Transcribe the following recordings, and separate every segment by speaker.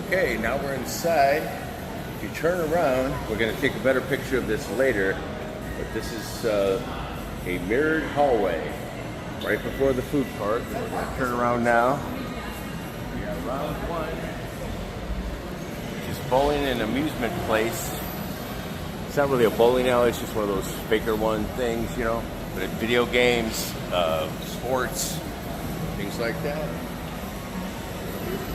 Speaker 1: Okay, now we're inside. If you turn around, we're going to take a better picture of this later, but this is a mirrored hallway right before the food court. We're going to turn around now. We got round one, which is bowling and amusement place. It's not really a bowling alley, it's just one of those faker one things, you know, but video games, sports, things like that.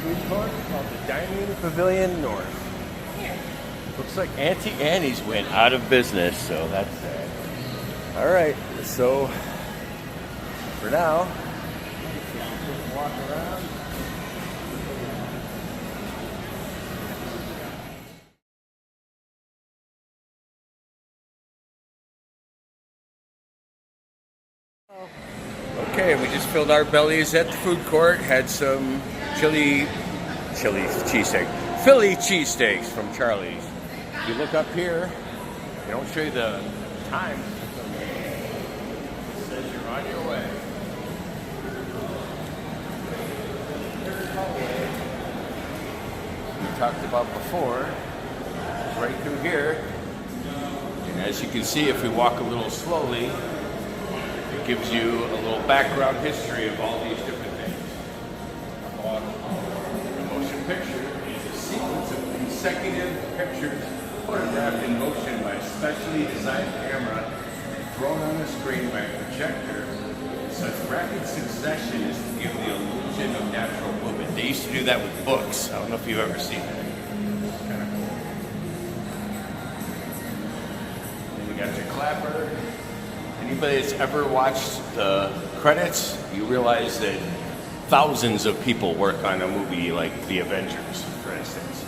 Speaker 1: Food court called the Dining Pavilion North. Looks like Auntie Annie's went out of business, so that's sad. All right, so for now, just walk around. Okay, we just filled our bellies at the food court. Had some Philly cheesesteaks from Charlie's. If you look up here, they don't show you the time. It says you're on your way. We talked about before. It's right through here. And as you can see, if we walk a little slowly, it gives you a little background history of all these different things. A motion picture is a sequence of consecutive pictures photographed in motion by a specially designed camera thrown on the screen by a projector in such rapid succession as to give the illusion of natural movement. They used to do that with books. I don't know if you've ever seen that. It's kind of cool. Then you got your clapper. Anybody that's ever watched the credits, you realize that thousands of people work on a movie like The Avengers, for instance.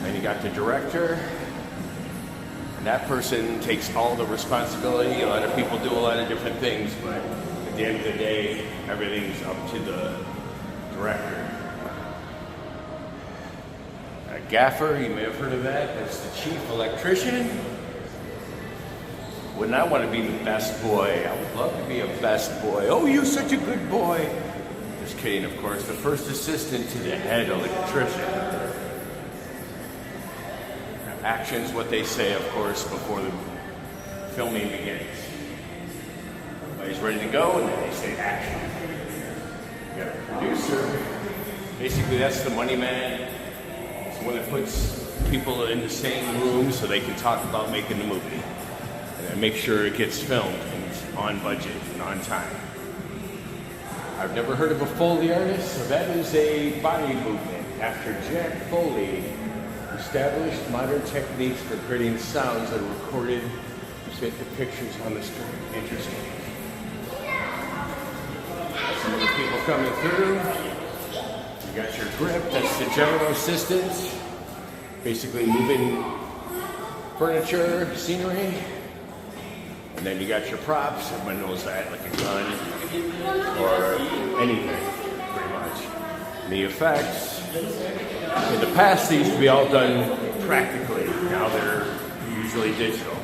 Speaker 1: Then you got the director, and that person takes all the responsibility. A lot of people do a lot of different things, but at the end of the day, everything's up to the director. A gaffer, you may have heard of that. That's the chief electrician. Wouldn't I want to be the best boy? I would love to be a best boy. Oh, you're such a good boy. Just kidding, of course. The first assistant to the head electrician. Action's what they say, of course, before the filming begins. Everybody's ready to go, and then they say action. You got a producer. Basically, that's the money man. It's the one that puts people in the same room so they can talk about making the movie. And make sure it gets filmed and it's on budget and on time. I've never heard of a Foley artist, so that is a body movement after Jack Foley established modern techniques for creating sounds that are recorded to fit the pictures on the screen. Interesting. Some of the people coming through. You got your grip, that's the general assistant. Basically moving furniture, scenery. And then you got your props, everyone knows that, like a gun or anything, pretty much. And the effects, in the past they used to be all done practically, now they're usually digital.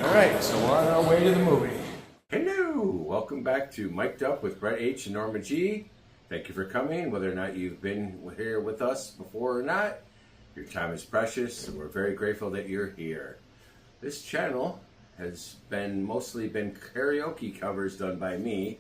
Speaker 1: All right, so we're on our way to the movie. Hello, welcome back to Mic'd Up with Brett H. and Norma G. Thank you for coming, whether or not you've been here with us before or not. Your time is precious, and we're very grateful that you're here. This channel has mostly been karaoke covers done by me,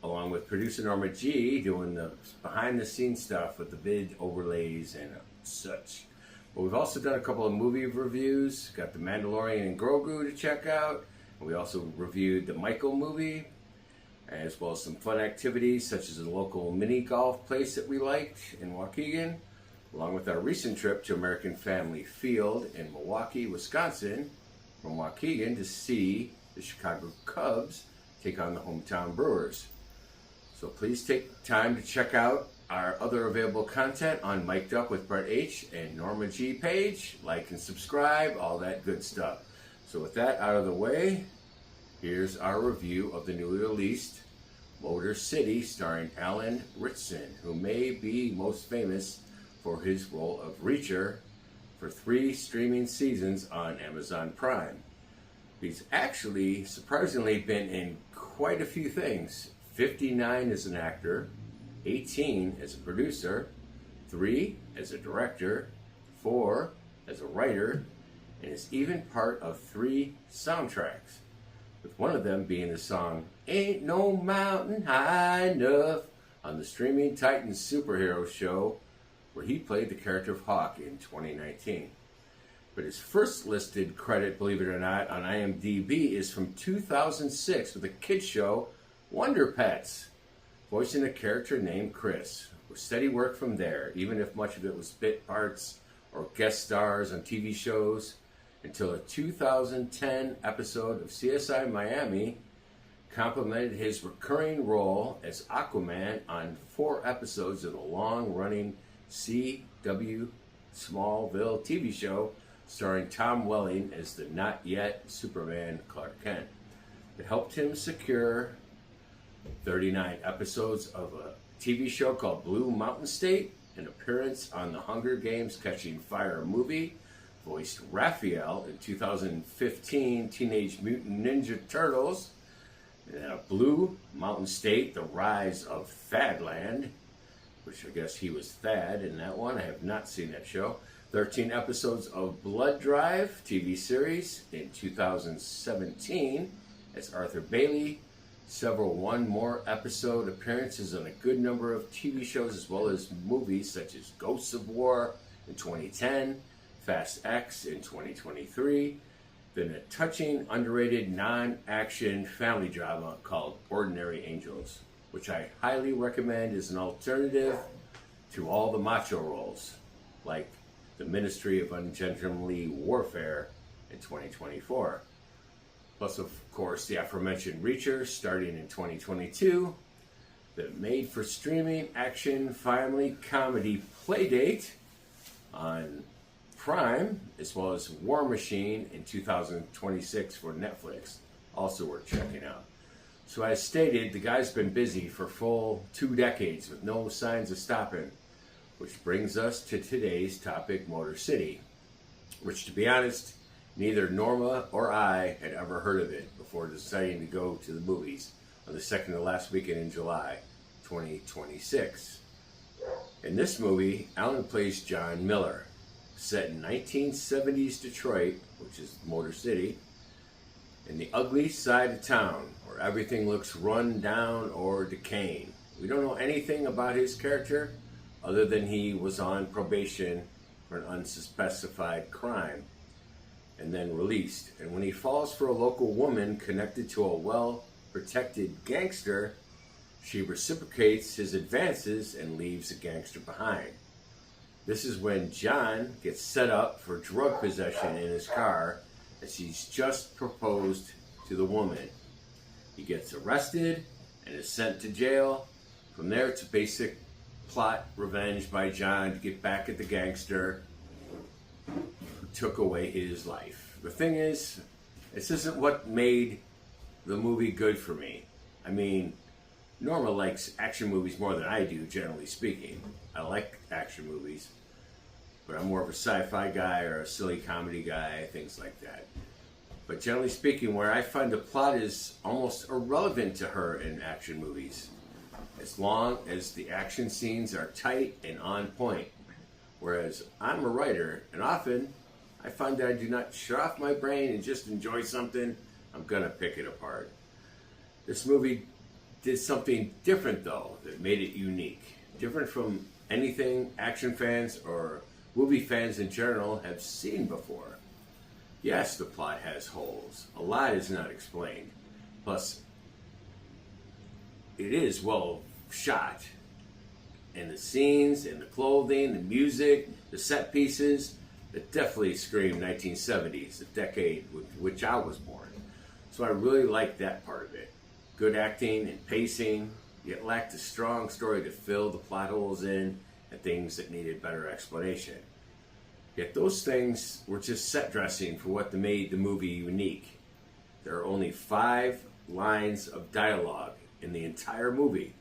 Speaker 1: along with producer Norma G, doing the behind-the-scenes stuff with the vid overlays and such. But we've also done a couple of movie reviews. Got The Mandalorian and Grogu to check out. And we also reviewed the Michael movie, as well as some fun activities such as a local mini golf place that we liked in Waukegan, along with our recent trip to American Family Field in Milwaukee, Wisconsin, from Waukegan to see the Chicago Cubs take on the hometown Brewers. So please take time to check out our other available content on Mic'd Up with Brett H. and Norma G page. Like and subscribe, all that good stuff. So with that out of the way, here's our review of the newly released Motor City, starring Alan Ritchson, who may be most famous for his role of Reacher for 3 streaming seasons on Amazon Prime. He's actually surprisingly been in quite a few things. 59 as an actor, 18 as a producer, 3 as a director, 4 as a writer, and is even part of 3 soundtracks, with one of them being the song Ain't No Mountain High Enough on the streaming Titans superhero show, where he played the character of Hawk in 2019. But his first listed credit, believe it or not, on IMDb is from 2006 with the kids show Wonder Pets, voicing a character named Chris, with steady work from there, even if much of it was bit parts or guest stars on TV shows, until a 2010 episode of CSI Miami complemented his recurring role as Aquaman on 4 episodes of the long-running CW Smallville TV show starring Tom Welling as the not-yet Superman Clark Kent. It helped him secure 39 episodes of a TV show called Blue Mountain State, an appearance on the Hunger Games Catching Fire movie, voiced Raphael in 2015 Teenage Mutant Ninja Turtles, and then a Blue Mountain State, The Rise of Thadland, which I guess he was Thad in that one. I have not seen that show. 13 episodes of Blood Drive TV series in 2017 as Arthur Bailey, several one more episode appearances on a good number of TV shows as well as movies such as Ghosts of War in 2010, Fast X in 2023, then a touching, underrated, non-action family drama called Ordinary Angels, which I highly recommend as an alternative to all the macho roles, like the Ministry of Ungentlemanly Warfare in 2024. Plus, of course, the aforementioned Reacher starting in 2022, the made-for-streaming action family comedy Playdate on Prime, as well as War Machine in 2026 for Netflix, also worth checking out. So as stated, the guy's been busy for full 2 decades with no signs of stopping, which brings us to today's topic, Motor City, which, to be honest, neither Norma or I had ever heard of it before deciding to go to the movies on the second to last weekend in July 2026. In this movie, Alan plays John Miller, set in 1970s Detroit, which is Motor City, in the ugly side of town where everything looks run down or decaying. We don't know anything about his character other than he was on probation for an unspecified crime and then released. And when he falls for a local woman connected to a well-protected gangster, she reciprocates his advances and leaves the gangster behind. This is when John gets set up for drug possession in his car as he's just proposed to the woman. He gets arrested and is sent to jail. From there, it's a basic plot revenge by John to get back at the gangster who took away his life. The thing is, this isn't what made the movie good for me. I mean, Norma likes action movies more than I do, generally speaking. I like action movies, but I'm more of a sci-fi guy or a silly comedy guy, things like that. But generally speaking, where I find the plot is almost irrelevant to her in action movies, as long as the action scenes are tight and on point. Whereas I'm a writer, and often I find that I do not shut off my brain and just enjoy something. I'm gonna pick it apart. This movie did something different, though, that made it unique. Different from anything action fans or movie fans in general have seen before. Yes, the plot has holes. A lot is not explained. Plus, it is well shot. And the scenes, and the clothing, the music, the set pieces, that definitely scream 1970s, the decade with which I was born. So I really like that part of it. Good acting and pacing, yet lacked a strong story to fill the plot holes in and things that needed better explanation. Yet those things were just set dressing for what made the movie unique. There are only 5 lines of dialogue in the entire movie.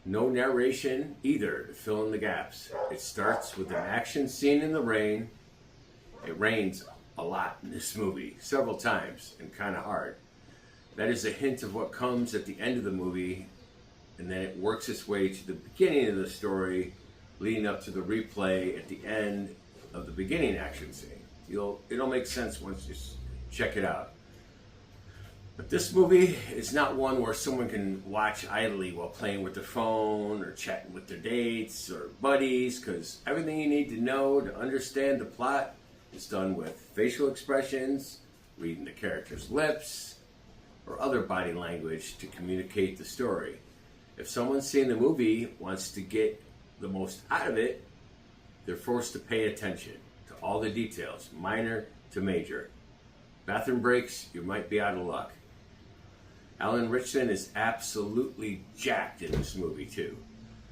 Speaker 1: No narration either to fill in the gaps. It starts with an action scene in the rain. It rains a lot in this movie, several times, and kind of hard. That is a hint of what comes at the end of the movie, and then it works its way to the beginning of the story leading up to the replay at the end of the beginning action scene. It'll make sense once you check it out. But this movie is not one where someone can watch idly while playing with their phone or chatting with their dates or buddies, because everything you need to know to understand the plot is done with facial expressions, reading the character's lips, or other body language to communicate the story. If someone seeing the movie wants to get the most out of it, they're forced to pay attention to all the details, minor to major. Bathroom breaks, you might be out of luck. Alan Ritchson is absolutely jacked in this movie too.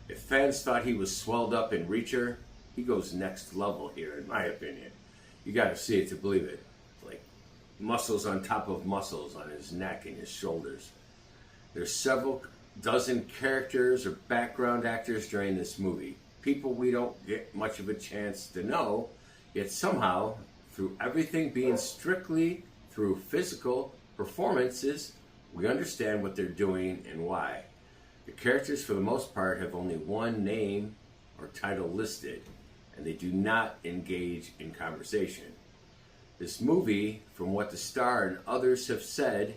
Speaker 1: If fans thought he was swelled up in Reacher, he goes next level here in my opinion. You gotta see it to believe it. Like muscles on top of muscles on his neck and his shoulders. There's several dozen characters or background actors during this movie. People we don't get much of a chance to know, yet somehow, through everything being strictly through physical performances, we understand what they're doing and why. The characters, for the most part, have only one name or title listed, and they do not engage in conversation. This movie, from what the star and others have said,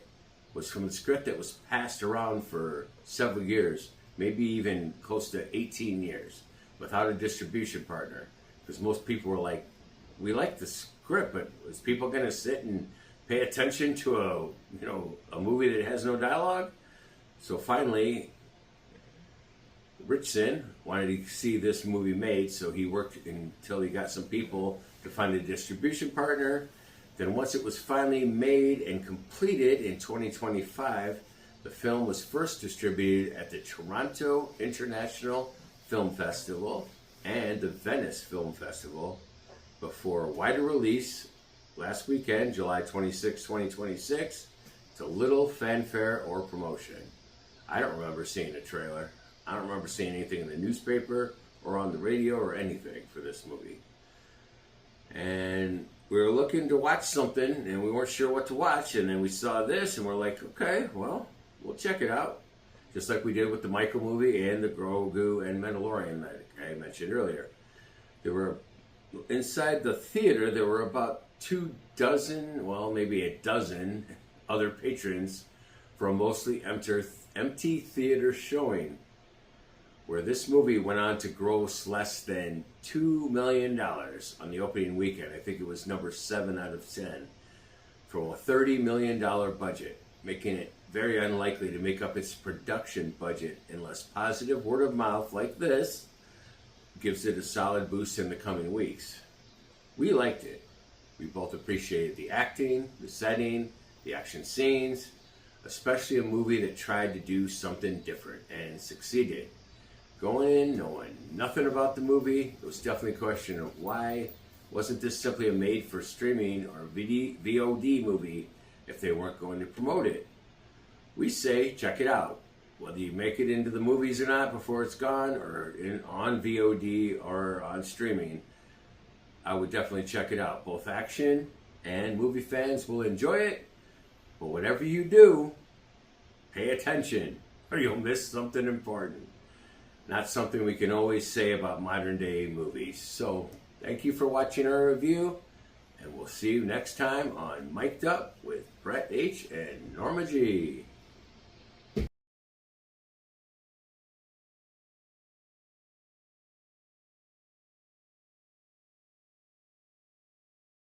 Speaker 1: was from a script that was passed around for several years, maybe even close to 18 years, without a distribution partner. Because most people were like, we like the script, but is people going to sit and pay attention to a movie that has no dialogue? So finally, Ritchson wanted to see this movie made, so he worked until he got some people to find a distribution partner. Then once it was finally made and completed in 2025, the film was first distributed at the Toronto International Film Festival and the Venice Film Festival before a wider release last weekend, July 26, 2026, to little fanfare or promotion. I don't remember seeing a trailer. I don't remember seeing anything in the newspaper or on the radio or anything for this movie. And we were looking to watch something and we weren't sure what to watch, and then we saw this and we're like, okay, well, we'll check it out. Just like we did with the Michael movie and the Grogu and Mandalorian that I mentioned earlier. There were, inside the theater, there were about 24, well, maybe a dozen other patrons for a mostly empty theater showing, where this movie went on to gross less than $2 million on the opening weekend. I think it was number 7 out of 10 from a $30 million budget, making it very unlikely to make up its production budget unless positive word of mouth like this gives it a solid boost in the coming weeks. We liked it. We both appreciated the acting, the setting, the action scenes, especially a movie that tried to do something different and succeeded. Going in knowing nothing about the movie, it was definitely a question of why wasn't this simply a made-for-streaming or VOD movie if they weren't going to promote it? We say check it out, whether you make it into the movies or not before it's gone, or on VOD or on streaming. I would definitely check it out. Both action and movie fans will enjoy it, but whatever you do, pay attention or you'll miss something important. Not something we can always say about modern day movies. So thank you for watching our review, and we'll see you next time on Mic'd Up with Brett H. and Norma G.